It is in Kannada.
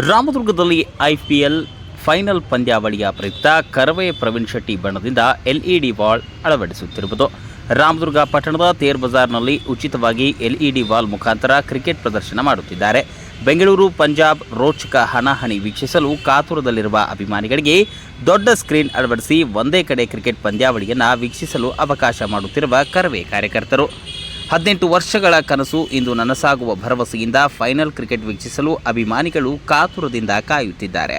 ರಾಮದುರ್ಗದಲ್ಲಿ ಐಪಿಎಲ್ ಫೈನಲ್ ಪಂದ್ಯಾವಳಿಯ ಪ್ರಯುಕ್ತ ಕರವೇ ಪ್ರವೀಣ್ ಶೆಟ್ಟಿ ಬಣ್ಣದಿಂದ ಎಲ್ಇಡಿ ವಾಲ್ ಅಳವಡಿಸುತ್ತಿರುವುದು. ರಾಮದುರ್ಗ ಪಟ್ಟಣದ ತೇರ್ ಬಜಾರ್ನಲ್ಲಿ ಉಚಿತವಾಗಿ ಎಲ್ಇಡಿ ವಾಲ್ ಮುಖಾಂತರ ಕ್ರಿಕೆಟ್ ಪ್ರದರ್ಶನ ಮಾಡುತ್ತಿದ್ದಾರೆ. ಬೆಂಗಳೂರು ಪಂಜಾಬ್ ರೋಚಕ ಹಣಾಹಣಿ ವೀಕ್ಷಿಸಲು ಕಾತುರದಲ್ಲಿರುವ ಅಭಿಮಾನಿಗಳಿಗೆ ದೊಡ್ಡ ಸ್ಕ್ರೀನ್ ಅಳವಡಿಸಿ ಒಂದೇ ಕಡೆ ಕ್ರಿಕೆಟ್ ಪಂದ್ಯಾವಳಿಯನ್ನು ವೀಕ್ಷಿಸಲು ಅವಕಾಶ ಮಾಡುತ್ತಿರುವ ಕರವೇ ಕಾರ್ಯಕರ್ತರು. 18 ವರ್ಷಗಳ ಕನಸು ಇಂದು ನನಸಾಗುವ ಭರವಸೆಯಿಂದ ಫೈನಲ್ ಕ್ರಿಕೆಟ್ ವೀಕ್ಷಿಸಲು ಅಭಿಮಾನಿಗಳು ಕಾತುರದಿಂದ ಕಾಯುತ್ತಿದ್ದಾರೆ.